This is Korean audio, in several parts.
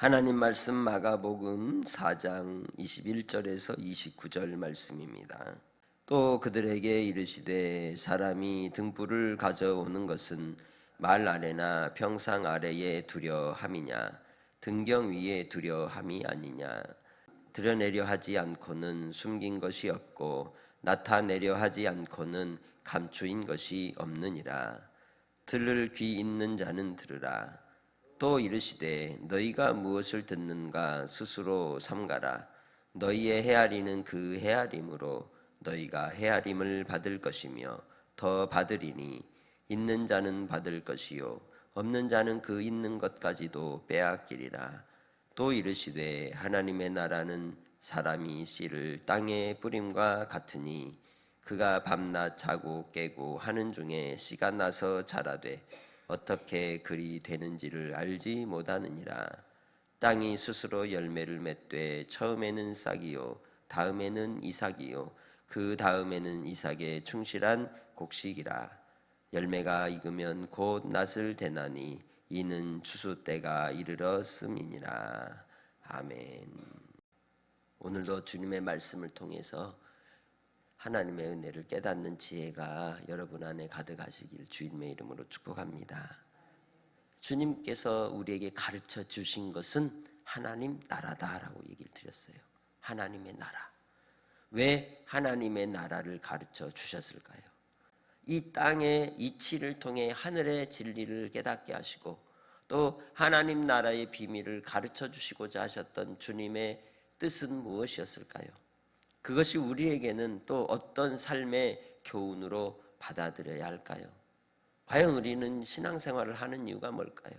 하나님 말씀 마가복음 4장 21절에서 29절 말씀입니다. 또 그들에게 이르시되 사람이 등불을 가져오는 것은 말 아래나 평상 아래에 두려 함이냐 등경 위에 두려 함이 아니냐. 드러내려 하지 않고는 숨긴 것이 없고 나타내려 하지 않고는 감추인 것이 없느니라. 들을 귀 있는 자는 들으라. 또 이르시되 너희가 무엇을 듣는가 스스로 삼가라. 너희의 헤아리는 그 헤아림으로 너희가 헤아림을 받을 것이며 더 받으리니 있는 자는 받을 것이요 없는 자는 그 있는 것까지도 빼앗기리라. 또 이르시되 하나님의 나라는 사람이 씨를 땅에 뿌림과 같으니 그가 밤낮 자고 깨고 하는 중에 씨가 나서 자라되 어떻게 그리 되는지를 알지 못하느니라. 땅이 스스로 열매를 맺되 처음에는 싹이요 다음에는 이삭이요 그 다음에는 이삭의 충실한 곡식이라. 열매가 익으면 곧 낫을 대나니 이는 추수 때가 이르렀음이니라. 아멘. 오늘도 주님의 말씀을 통해서 하나님의 은혜를 깨닫는 지혜가 여러분 안에 가득하시길 주님의 이름으로 축복합니다. 주님께서 우리에게 가르쳐 주신 것은 하나님 나라다라고 얘기를 드렸어요. 하나님의 나라. 왜 하나님의 나라를 가르쳐 주셨을까요? 이 땅의 이치를 통해 하늘의 진리를 깨닫게 하시고 또 하나님 나라의 비밀을 가르쳐 주시고자 하셨던 주님의 뜻은 무엇이었을까요? 그것이 우리에게는 또 어떤 삶의 교훈으로 받아들여야 할까요? 과연 우리는 신앙생활을 하는 이유가 뭘까요?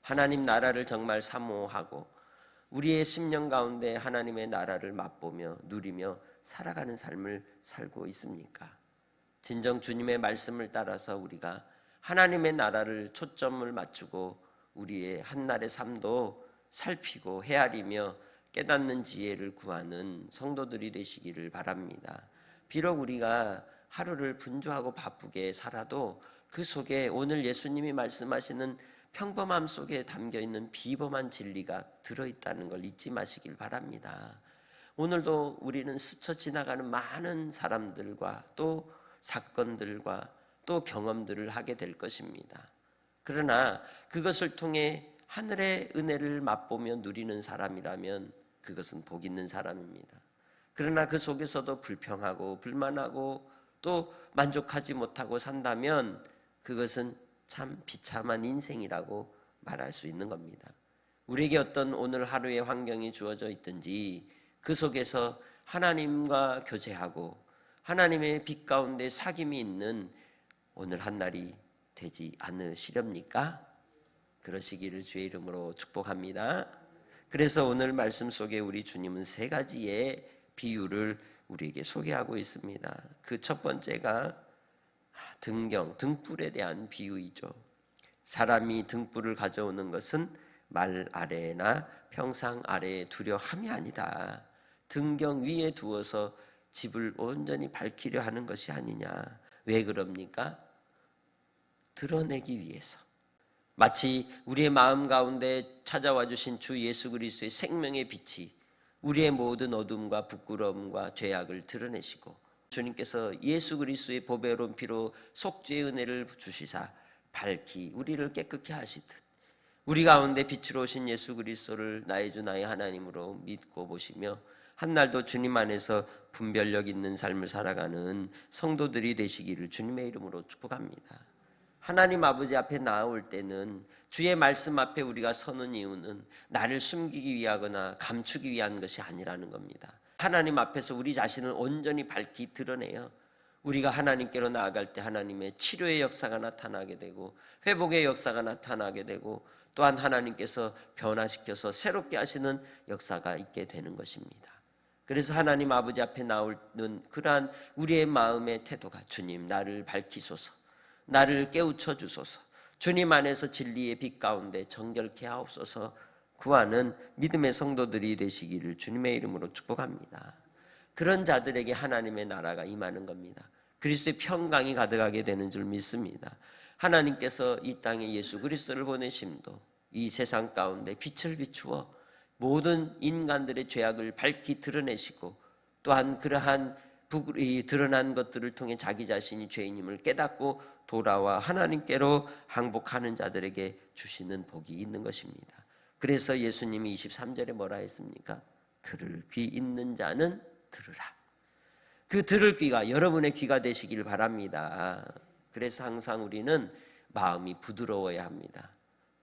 하나님 나라를 정말 사모하고 우리의 심령 가운데 하나님의 나라를 맛보며 누리며 살아가는 삶을 살고 있습니까? 진정 주님의 말씀을 따라서 우리가 하나님의 나라를 초점을 맞추고 우리의 한날의 삶도 살피고 헤아리며 깨닫는 지혜를 구하는 성도들이 되시기를 바랍니다. 비록 우리가 하루를 분주하고 바쁘게 살아도 그 속에 오늘 예수님이 말씀하시는 평범함 속에 담겨있는 비범한 진리가 들어있다는 걸 잊지 마시길 바랍니다. 오늘도 우리는 스쳐 지나가는 많은 사람들과 또 사건들과 또 경험들을 하게 될 것입니다. 그러나 그것을 통해 하늘의 은혜를 맛보며 누리는 사람이라면 그것은 복 있는 사람입니다. 그러나 그 속에서도 불평하고 불만하고 또 만족하지 못하고 산다면 그것은 참 비참한 인생이라고 말할 수 있는 겁니다. 우리에게 어떤 오늘 하루의 환경이 주어져 있든지 그 속에서 하나님과 교제하고 하나님의 빛 가운데 사귐이 있는 오늘 한날이 되지 않으시렵니까? 그러시기를 주의 이름으로 축복합니다. 그래서 오늘 말씀 속에 우리 주님은 세 가지의 비유를 우리에게 소개하고 있습니다. 그 첫 번째가 등경, 등불에 대한 비유이죠. 사람이 등불을 가져오는 것은 말 아래나 평상 아래에 두려 함이 아니다. 등경 위에 두어서 집을 온전히 밝히려 하는 것이 아니냐. 왜 그럽니까? 드러내기 위해서. 마치 우리의 마음 가운데 찾아와 주신 주 예수 그리스도의 생명의 빛이 우리의 모든 어둠과 부끄러움과 죄악을 드러내시고 주님께서 예수 그리스도의 보배로운 피로 속죄의 은혜를 주시사 밝히 우리를 깨끗게 하시듯 우리 가운데 빛으로 오신 예수 그리스도를 나의 주 나의 하나님으로 믿고 보시며 한날도 주님 안에서 분별력 있는 삶을 살아가는 성도들이 되시기를 주님의 이름으로 축복합니다. 하나님 아버지 앞에 나올 때는 주의 말씀 앞에 우리가 서는 이유는 나를 숨기기 위하거나 감추기 위한 것이 아니라는 겁니다. 하나님 앞에서 우리 자신을 온전히 밝히 드러내요. 우리가 하나님께로 나아갈 때 하나님의 치료의 역사가 나타나게 되고 회복의 역사가 나타나게 되고 또한 하나님께서 변화시켜서 새롭게 하시는 역사가 있게 되는 것입니다. 그래서 하나님 아버지 앞에 나오는 그러한 우리의 마음의 태도가 주님 나를 밝히소서, 나를 깨우쳐 주소서, 주님 안에서 진리의 빛 가운데 정결케 하옵소서 구하는 믿음의 성도들이 되시기를 주님의 이름으로 축복합니다. 그런 자들에게 하나님의 나라가 임하는 겁니다. 그리스도의 평강이 가득하게 되는 줄 믿습니다. 하나님께서 이 땅에 예수 그리스도를 보내심도 이 세상 가운데 빛을 비추어 모든 인간들의 죄악을 밝히 드러내시고 또한 그러한 드러난 것들을 통해 자기 자신이 죄인임을 깨닫고 돌아와 하나님께로 항복하는 자들에게 주시는 복이 있는 것입니다. 그래서 예수님이 23절에 뭐라 했습니까? 들을 귀 있는 자는 들으라. 그 들을 귀가 여러분의 귀가 되시길 바랍니다. 그래서 항상 우리는 마음이 부드러워야 합니다.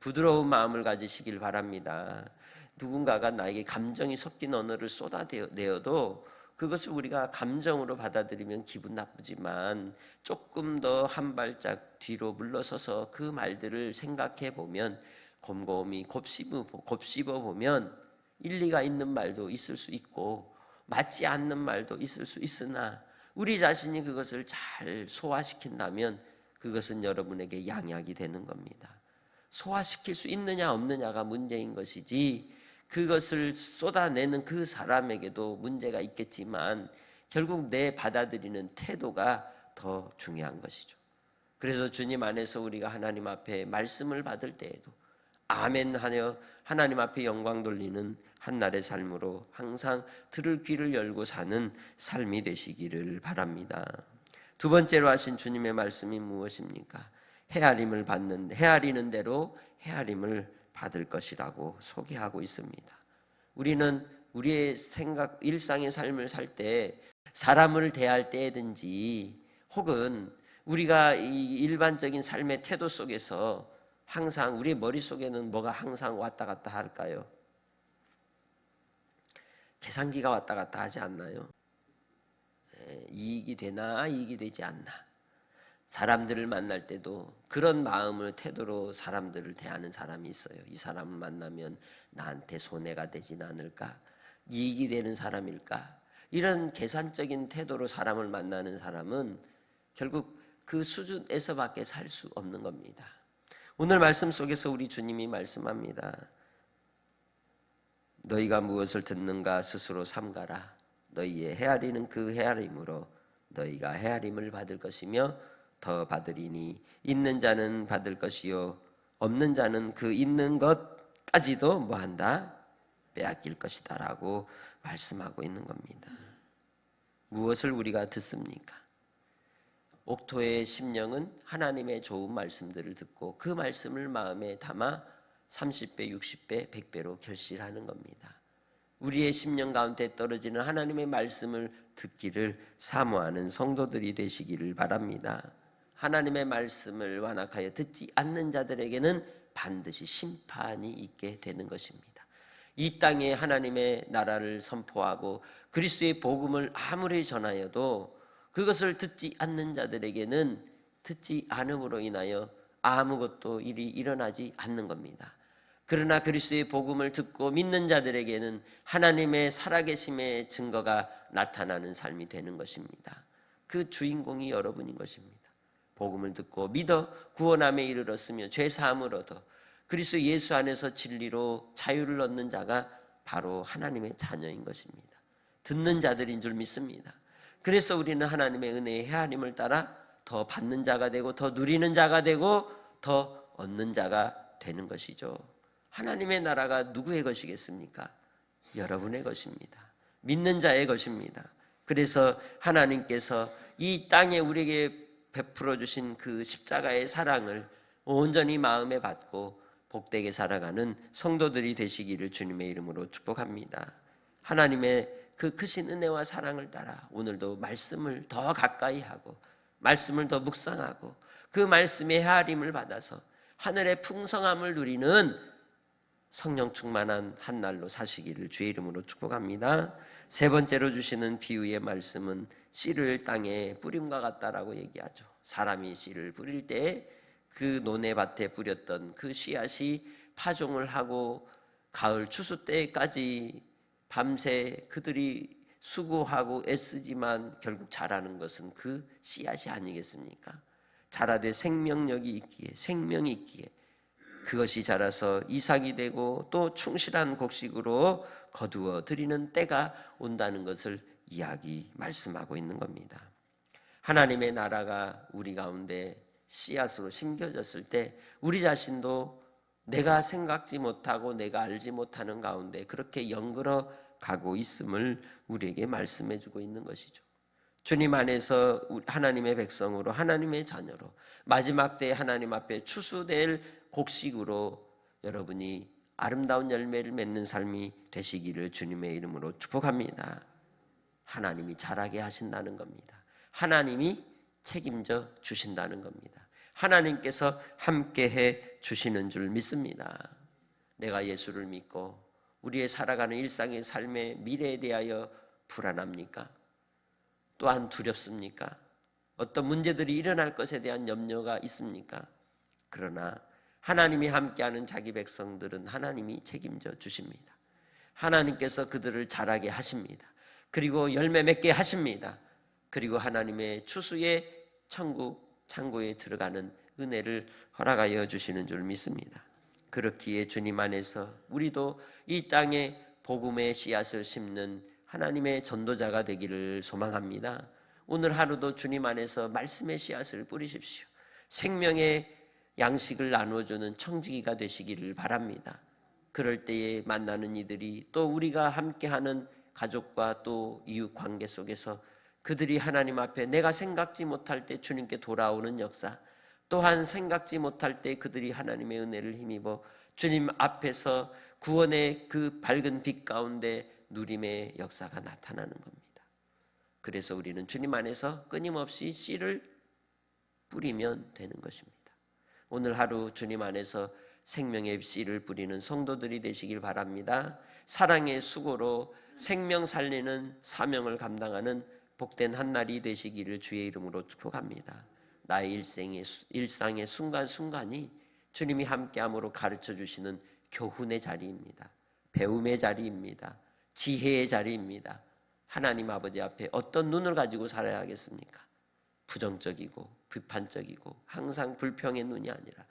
부드러운 마음을 가지시길 바랍니다. 누군가가 나에게 감정이 섞인 언어를 쏟아내어도 그것을 우리가 감정으로 받아들이면 기분 나쁘지만 조금 더 한 발짝 뒤로 물러서서 그 말들을 생각해 보면 곰곰이 곱씹어 보면 일리가 있는 말도 있을 수 있고 맞지 않는 말도 있을 수 있으나 우리 자신이 그것을 잘 소화시킨다면 그것은 여러분에게 양약이 되는 겁니다. 소화시킬 수 있느냐 없느냐가 문제인 것이지 그것을 쏟아내는 그 사람에게도 문제가 있겠지만 결국 내 받아들이는 태도가 더 중요한 것이죠. 그래서 주님 안에서 우리가 하나님 앞에 말씀을 받을 때에도 아멘 하여 하나님 앞에 영광 돌리는 한날의 삶으로 항상 들을 귀를 열고 사는 삶이 되시기를 바랍니다. 두 번째로 하신 주님의 말씀이 무엇입니까? 헤아리는 대로 헤아림을 받을 것이라고 소개하고 있습니다. 우리는 우리의 일상의 삶을 살 때 사람을 대할 때든지 혹은 우리가 이 일반적인 삶의 태도 속에서 항상 우리 머릿속에는 뭐가 항상 왔다 갔다 할까요? 계산기가 왔다 갔다 하지 않나요? 이익이 되나 이익이 되지 않나. 사람들을 만날 때도 그런 마음을 태도로 사람들을 대하는 사람이 있어요. 이 사람을 만나면 나한테 손해가 되진 않을까? 이익이 되는 사람일까? 이런 계산적인 태도로 사람을 만나는 사람은 결국 그 수준에서밖에 살 수 없는 겁니다. 오늘 말씀 속에서 우리 주님이 말씀합니다. 너희가 무엇을 듣는가 스스로 삼가라. 너희의 헤아리는 그 헤아림으로 너희가 헤아림을 받을 것이며 더 받으리니 있는 자는 받을 것이요 없는 자는 그 있는 것까지도 뭐한다? 빼앗길 것이다 라고 말씀하고 있는 겁니다. 무엇을 우리가 듣습니까? 옥토의 심령은 하나님의 좋은 말씀들을 듣고 그 말씀을 마음에 담아 30배, 60배, 100배로 결실하는 겁니다. 우리의 심령 가운데 떨어지는 하나님의 말씀을 듣기를 사모하는 성도들이 되시기를 바랍니다. 하나님의 말씀을 완악하여 듣지 않는 자들에게는 반드시 심판이 있게 되는 것입니다. 이 땅에 하나님의 나라를 선포하고 그리스도의 복음을 아무리 전하여도 그것을 듣지 않는 자들에게는 듣지 않음으로 인하여 아무것도 일이 일어나지 않는 겁니다. 그러나 그리스도의 복음을 듣고 믿는 자들에게는 하나님의 살아계심의 증거가 나타나는 삶이 되는 것입니다. 그 주인공이 여러분인 것입니다. 복음을 듣고 믿어 구원함에 이르렀으며 죄사함을 얻어 그리스도 예수 안에서 진리로 자유를 얻는 자가 바로 하나님의 자녀인 것입니다. 듣는 자들인 줄 믿습니다. 그래서 우리는 하나님의 은혜의 헤아림을 따라 더 받는 자가 되고 더 누리는 자가 되고 더 얻는 자가 되는 것이죠. 하나님의 나라가 누구의 것이겠습니까? 여러분의 것입니다. 믿는 자의 것입니다. 그래서 하나님께서 이 땅에 우리에게 베풀어 주신 그 십자가의 사랑을 온전히 마음에 받고 복되게 살아가는 성도들이 되시기를 주님의 이름으로 축복합니다. 하나님의 그 크신 은혜와 사랑을 따라 오늘도 말씀을 더 가까이 하고 말씀을 더 묵상하고 그 말씀의 헤아림을 받아서 하늘의 풍성함을 누리는 성령 충만한 한 날로 사시기를 주의 이름으로 축복합니다. 세 번째로 주시는 비유의 말씀은 씨를 땅에 뿌림과 같다라고 얘기하죠. 사람이 씨를 뿌릴 때 그 논의 밭에 뿌렸던 그 씨앗이 파종을 하고 가을 추수 때까지 밤새 그들이 수고하고 애쓰지만 결국 자라는 것은 그 씨앗이 아니겠습니까? 자라되 생명력이 있기에 생명이 있기에 그것이 자라서 이삭이 되고 또 충실한 곡식으로 거두어 드리는 때가 온다는 것을 말씀하고 있는 겁니다. 하나님의 나라가 우리 가운데 씨앗으로 심겨졌을 때 우리 자신도 내가 생각지 못하고 내가 알지 못하는 가운데 그렇게 연걸어 가고 있음을 우리에게 말씀해 주고 있는 것이죠. 주님 안에서 하나님의 백성으로 하나님의 자녀로 마지막 때에 하나님 앞에 추수될 곡식으로 여러분이 아름다운 열매를 맺는 삶이 되시기를 주님의 이름으로 축복합니다. 하나님이 잘하게 하신다는 겁니다. 하나님이 책임져 주신다는 겁니다. 하나님께서 함께해 주시는 줄 믿습니다. 내가 예수를 믿고 우리의 살아가는 일상의 삶의 미래에 대하여 불안합니까? 또한 두렵습니까? 어떤 문제들이 일어날 것에 대한 염려가 있습니까? 그러나 하나님이 함께하는 자기 백성들은 하나님이 책임져 주십니다. 하나님께서 그들을 자라게 하십니다. 그리고 열매 맺게 하십니다. 그리고 하나님의 추수의 천국 창고에 들어가는 은혜를 허락하여 주시는 줄 믿습니다. 그렇기에 주님 안에서 우리도 이 땅에 복음의 씨앗을 심는 하나님의 전도자가 되기를 소망합니다. 오늘 하루도 주님 안에서 말씀의 씨앗을 뿌리십시오. 생명의 양식을 나누어주는 청지기가 되시기를 바랍니다. 그럴 때에 만나는 이들이 또 우리가 함께하는 가족과 또 이웃 관계 속에서 그들이 하나님 앞에 내가 생각지 못할 때 주님께 돌아오는 역사, 또한 생각지 못할 때 그들이 하나님의 은혜를 힘입어 주님 앞에서 구원의 그 밝은 빛 가운데 누림의 역사가 나타나는 겁니다. 그래서 우리는 주님 안에서 끊임없이 씨를 뿌리면 되는 것입니다. 오늘 하루 주님 안에서 생명의 씨를 뿌리는 성도들이 되시길 바랍니다. 사랑의 수고로 생명 살리는 사명을 감당하는 복된 한 날이 되시기를 주의 이름으로 축복합니다. 나의 일상의 순간순간이 주님이 함께함으로 가르쳐 주시는 교훈의 자리입니다. 배움의 자리입니다. 지혜의 자리입니다. 하나님 아버지 앞에 어떤 눈을 가지고 살아야 하겠습니까? 부정적이고 비판적이고 항상 불평의 눈이 아니라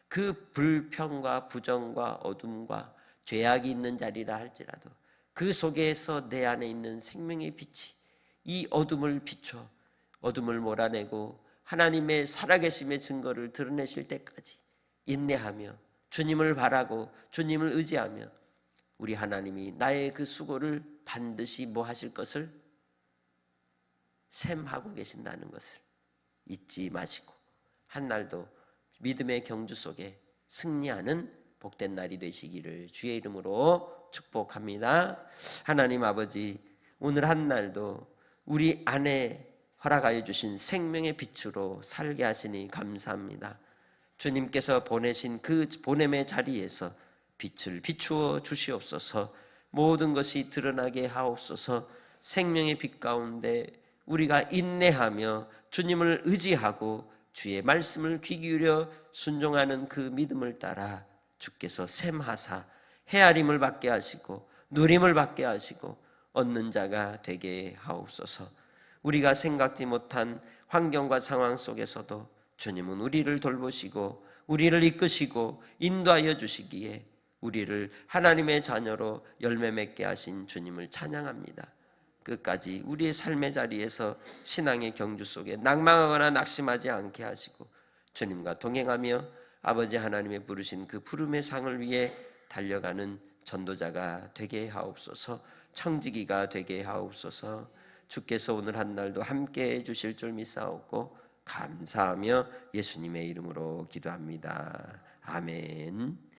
그 불평과 부정과 어둠과 죄악이 있는 자리라 할지라도 그 속에서 내 안에 있는 생명의 빛이 이 어둠을 비춰 어둠을 몰아내고 하나님의 살아계심의 증거를 드러내실 때까지 인내하며 주님을 바라고 주님을 의지하며 우리 하나님이 나의 그 수고를 반드시 뭐 하실 것을 셈하고 계신다는 것을 잊지 마시고 한 날도 믿음의 경주 속에 승리하는 복된 날이 되시기를 주의 이름으로 축복합니다. 하나님 아버지, 오늘 한 날도 우리 안에 허락하여 주신 생명의 빛으로 살게 하시니 감사합니다. 주님께서 보내신 그 보냄의 자리에서 빛을 비추어 주시옵소서. 모든 것이 드러나게 하옵소서. 생명의 빛 가운데 우리가 인내하며 주님을 의지하고 주의 말씀을 귀 기울여 순종하는 그 믿음을 따라 주께서 샘하사 헤아림을 받게 하시고 누림을 받게 하시고 얻는 자가 되게 하옵소서. 우리가 생각지 못한 환경과 상황 속에서도 주님은 우리를 돌보시고 우리를 이끄시고 인도하여 주시기에 우리를 하나님의 자녀로 열매 맺게 하신 주님을 찬양합니다. 끝까지 우리의 삶의 자리에서 신앙의 경주 속에 낭망하거나 낙심하지 않게 하시고 주님과 동행하며 아버지 하나님의 부르신 그 부름의 상을 위해 달려가는 전도자가 되게 하옵소서. 청지기가 되게 하옵소서. 주께서 오늘 한 날도 함께해 주실 줄 믿사옵고 감사하며 예수님의 이름으로 기도합니다. 아멘.